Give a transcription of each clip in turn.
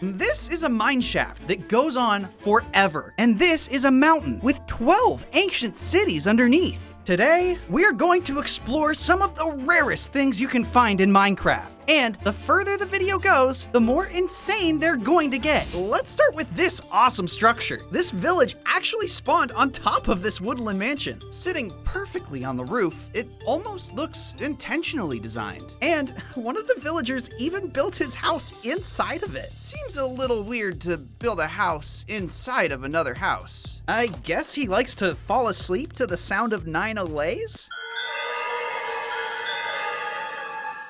This is a mine shaft that goes on forever, and this is a mountain with 12 ancient cities underneath. Today, we're going to explore some of the rarest things you can find in Minecraft. And the further the video goes, the more insane they're going to get. Let's start with this awesome structure. This village actually spawned on top of this woodland mansion. Sitting perfectly on the roof, it almost looks intentionally designed. And one of the villagers even built his house inside of it. Seems a little weird to build a house inside of another house. I guess he likes to fall asleep to the sound of 9 allays?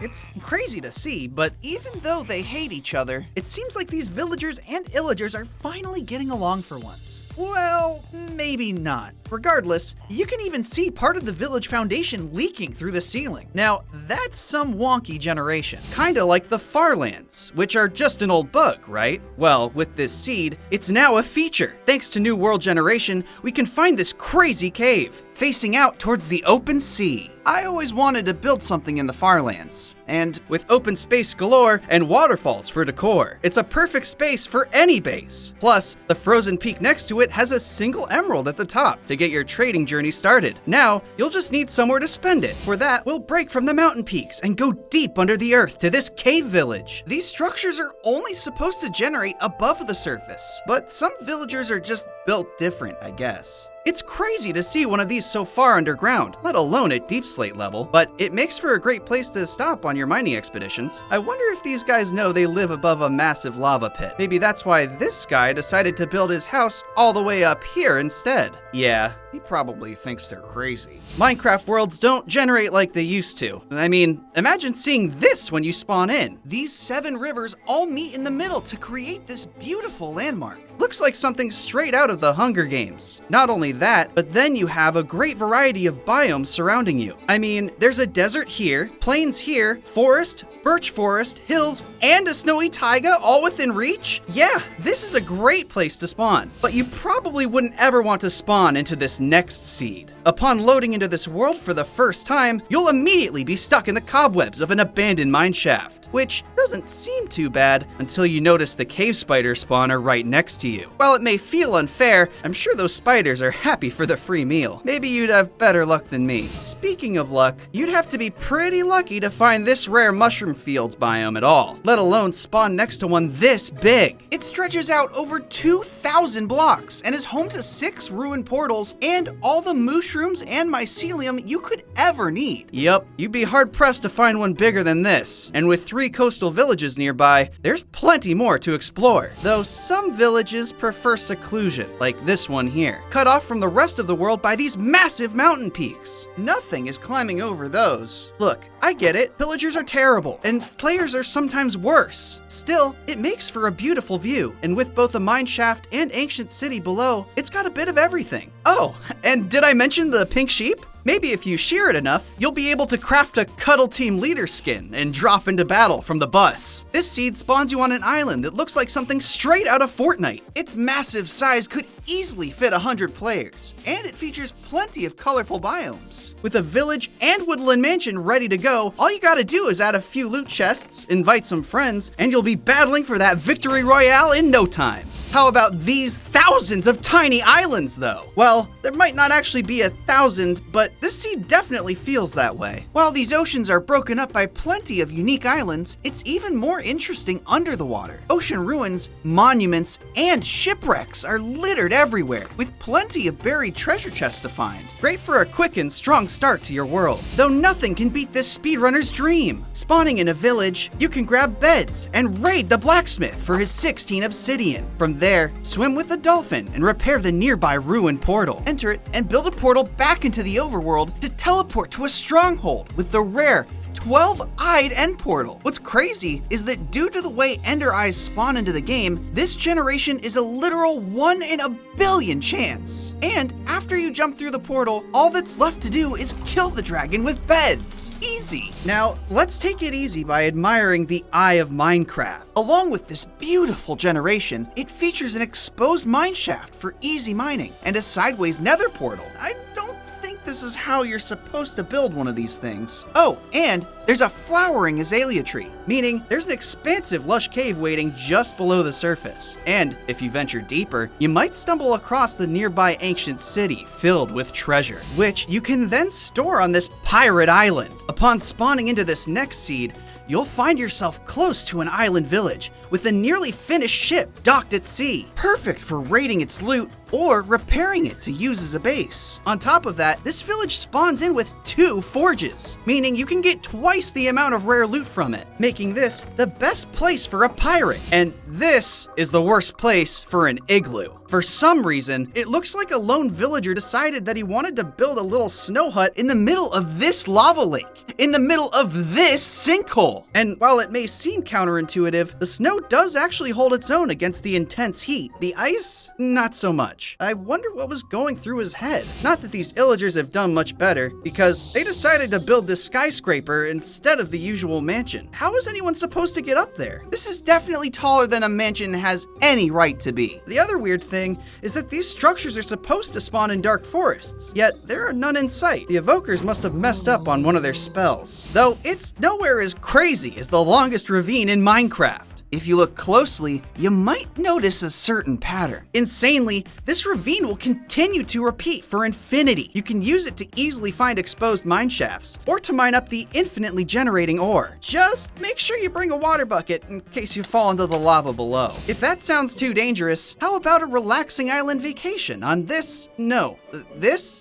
It's crazy to see, but even though they hate each other, it seems like these villagers and illagers are finally getting along for once. Well, maybe not. Regardless, you can even see part of the village foundation leaking through the ceiling. Now, that's some wonky generation. Kinda like the Farlands, which are just an old bug, right? Well, with this seed, it's now a feature. Thanks to New World Generation, we can find this crazy cave, facing out towards the open sea. I always wanted to build something in the Farlands, and with open space galore and waterfalls for decor, it's a perfect space for any base. Plus, the frozen peak next to it has a single emerald at the top to get your trading journey started. Now, you'll just need somewhere to spend it. For that, we'll break from the mountain peaks and go deep under the earth to this cave village. These structures are only supposed to generate above the surface, but some villagers are just built different, I guess. It's crazy to see one of these so far underground, let alone at Deepslate level, but it makes for a great place to stop on your mining expeditions. I wonder if these guys know they live above a massive lava pit. Maybe that's why this guy decided to build his house all the way up here instead. Yeah, he probably thinks they're crazy. Minecraft worlds don't generate like they used to. I mean, imagine seeing this when you spawn in. These 7 rivers all meet in the middle to create this beautiful landmark. Looks like something straight out of the Hunger Games. Not only that, but then you have a great variety of biomes surrounding you. I mean, there's a desert here, plains here, forest, birch forest, hills, and a snowy taiga all within reach? Yeah, this is a great place to spawn. But you probably wouldn't ever want to spawn into this next seed. Upon loading into this world for the first time, you'll immediately be stuck in the cobwebs of an abandoned mineshaft, which doesn't seem too bad until you notice the cave spider spawner right next to you. While it may feel unfair, I'm sure those spiders are happy for the free meal. Maybe you'd have better luck than me. Speaking of luck, you'd have to be pretty lucky to find this rare mushroom fields biome at all, let alone spawn next to one this big. It stretches out over 2,000 blocks and is home to 6 ruined portals and all the mushrooms and mycelium you could ever need. Yup, you'd be hard pressed to find one bigger than this. And with 3 coastal villages nearby, there's plenty more to explore. Though some villages prefer seclusion, like this one here, cut off from the rest of the world by these massive mountain peaks. Nothing is climbing over those. Look, I get it, villagers are terrible, and players are sometimes worse. Still, it makes for a beautiful view, and with both a mine shaft and ancient city below, it's got a bit of everything. Oh, and did I mention the pink sheep? Maybe if you shear it enough, you'll be able to craft a Cuddle Team leader skin and drop into battle from the bus. This seed spawns you on an island that looks like something straight out of Fortnite. Its massive size could easily fit 100 players, and it features plenty of colorful biomes. With a village and woodland mansion ready to go, all you gotta do is add a few loot chests, invite some friends, and you'll be battling for that victory royale in no time. How about these thousands of tiny islands though? Well, there might not actually be 1,000, but this seed definitely feels that way. While these oceans are broken up by plenty of unique islands, it's even more interesting under the water. Ocean ruins, monuments, and shipwrecks are littered everywhere, with plenty of buried treasure chests to find. Great for a quick and strong start to your world. Though nothing can beat this speedrunner's dream. Spawning in a village, you can grab beds and raid the blacksmith for his 16 obsidian. From there, swim with the dolphin and repair the nearby ruined portal. Enter it and build a portal back into the overworld to teleport to a stronghold with the rare 12-eyed end portal. What's crazy is that due to the way ender eyes spawn into the game, this generation is a literal 1 in a billion chance. And after you jump through the portal, all that's left to do is kill the dragon with beds. Easy. Now, let's take it easy by admiring the Eye of Minecraft. Along with this beautiful generation, it features an exposed mine shaft for easy mining and a sideways nether portal. I don't think this is how you're supposed to build one of these things. Oh, and there's a flowering azalea tree, meaning there's an expansive lush cave waiting just below the surface. And if you venture deeper, you might stumble across the nearby ancient city filled with treasure, which you can then store on this pirate island. Upon spawning into this next seed, you'll find yourself close to an island village with a nearly finished ship docked at sea, perfect for raiding its loot or repairing it to use as a base. On top of that, this village spawns in with 2 forges, meaning you can get twice the amount of rare loot from it, making this the best place for a pirate. And this is the worst place for an igloo. For some reason, it looks like a lone villager decided that he wanted to build a little snow hut in the middle of this lava lake, in the middle of this sinkhole. And while it may seem counterintuitive, the snow does actually hold its own against the intense heat. The ice, not so much. I wonder what was going through his head. Not that these illagers have done much better, because they decided to build this skyscraper instead of the usual mansion. How is anyone supposed to get up there? This is definitely taller than a mansion has any right to be. The other weird thing is that these structures are supposed to spawn in dark forests, yet there are none in sight. The evokers must have messed up on one of their spells. Though it's nowhere as crazy as the longest ravine in Minecraft. If you look closely, you might notice a certain pattern. Insanely, this ravine will continue to repeat for infinity. You can use it to easily find exposed mine shafts, or to mine up the infinitely generating ore. Just make sure you bring a water bucket in case you fall into the lava below. If that sounds too dangerous, how about a relaxing island vacation on this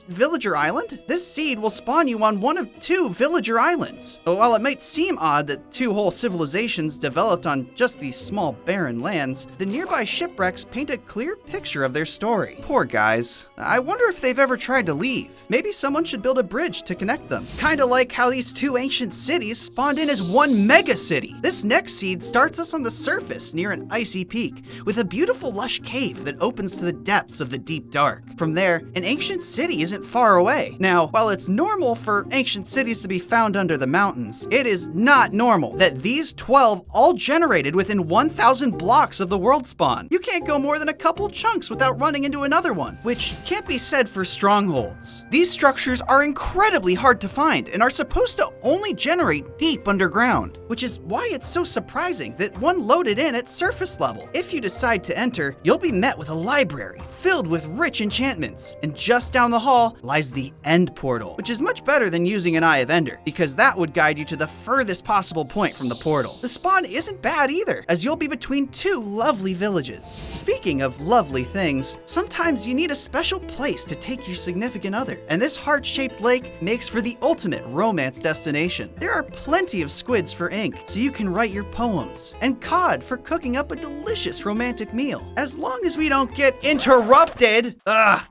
villager island? This seed will spawn you on one of 2 villager islands. While it might seem odd that 2 whole civilizations developed on just these small barren lands, the nearby shipwrecks paint a clear picture of their story. Poor guys. I wonder if they've ever tried to leave. Maybe someone should build a bridge to connect them. Kinda like how these 2 ancient cities spawned in as one mega city. This next seed starts us on the surface near an icy peak, with a beautiful lush cave that opens to the depths of the deep dark. From there, an ancient city isn't far away. Now, while it's normal for ancient cities to be found under the mountains, it is not normal that these 12 all generated within 1,000 blocks of the world spawn. You can't go more than a couple chunks without running into another one, which can't be said for strongholds. These structures are incredibly hard to find and are supposed to only generate deep underground, which is why it's so surprising that one loaded in at surface level. If you decide to enter, you'll be met with a library filled with rich enchantments, and just down the hall lies the end portal, which is much better than using an Eye of Ender, because that would guide you to the furthest possible point from the portal. The spawn isn't bad either, as you'll be between 2 lovely villages. Speaking of lovely things, sometimes you need a special place to take your significant other, and this heart-shaped lake makes for the ultimate romance destination. There are plenty of squids for ink, so you can write your poems, and cod for cooking up a delicious romantic meal. As long as we don't get interrupted.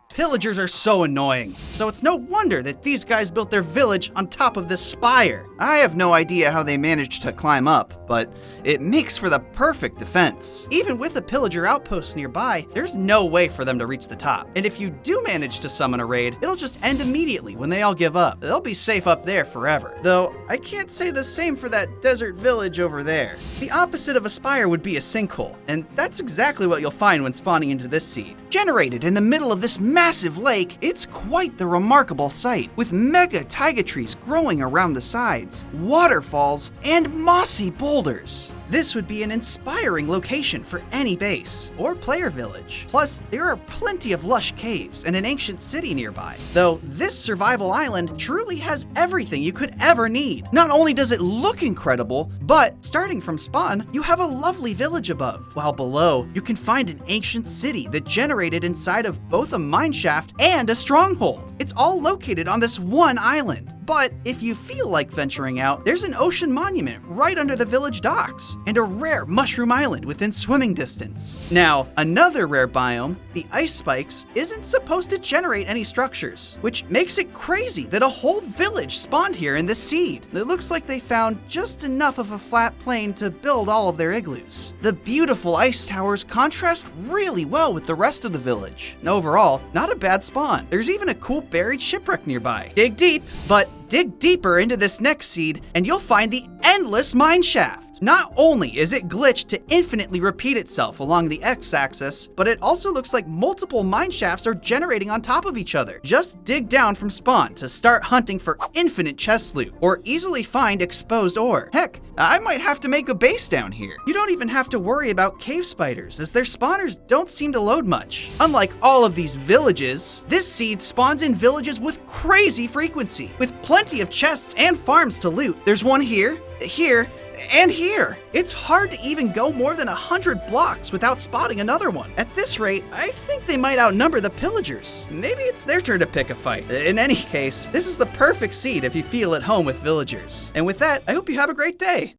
Pillagers are so annoying, so it's no wonder that these guys built their village on top of this spire. I have no idea how they managed to climb up, but it makes for the perfect defense. Even with a pillager outpost nearby, there's no way for them to reach the top. And if you do manage to summon a raid, it'll just end immediately when they all give up. They'll be safe up there forever. Though, I can't say the same for that desert village over there. The opposite of a spire would be a sinkhole, and that's exactly what you'll find when spawning into this seed. Generated in the middle of this massive lake, it's quite the remarkable sight, with mega taiga trees growing around the sides, waterfalls, and mossy boulders. This would be an inspiring location for any base or player village. Plus, there are plenty of lush caves and an ancient city nearby. Though this survival island truly has everything you could ever need. Not only does it look incredible, but starting from spawn, you have a lovely village above, while below you can find an ancient city that generated inside of both a mine shaft and a stronghold. It's all located on this one island. But if you feel like venturing out, there's an ocean monument right under the village docks, and a rare mushroom island within swimming distance. Now, another rare biome, the ice spikes, isn't supposed to generate any structures, which makes it crazy that a whole village spawned here in this seed. It looks like they found just enough of a flat plain to build all of their igloos. The beautiful ice towers contrast really well with the rest of the village. And overall, not a bad spawn. There's even a cool buried shipwreck nearby. Dig deep, but dig deeper into this next seed, and you'll find the endless mine shaft. left. Not only is it glitched to infinitely repeat itself along the x-axis, but it also looks like multiple mine shafts are generating on top of each other. Just dig down from spawn to start hunting for infinite chest loot, or easily find exposed ore. Heck, I might have to make a base down here. You don't even have to worry about cave spiders, as their spawners don't seem to load much. Unlike all of these villages, this seed spawns in villages with crazy frequency, with plenty of chests and farms to loot. There's one here, here, and here. It's hard to even go more than 100 blocks without spotting another one. At this rate, I think they might outnumber the pillagers. Maybe it's their turn to pick a fight. In any case, this is the perfect seed if you feel at home with villagers. And with that, I hope you have a great day.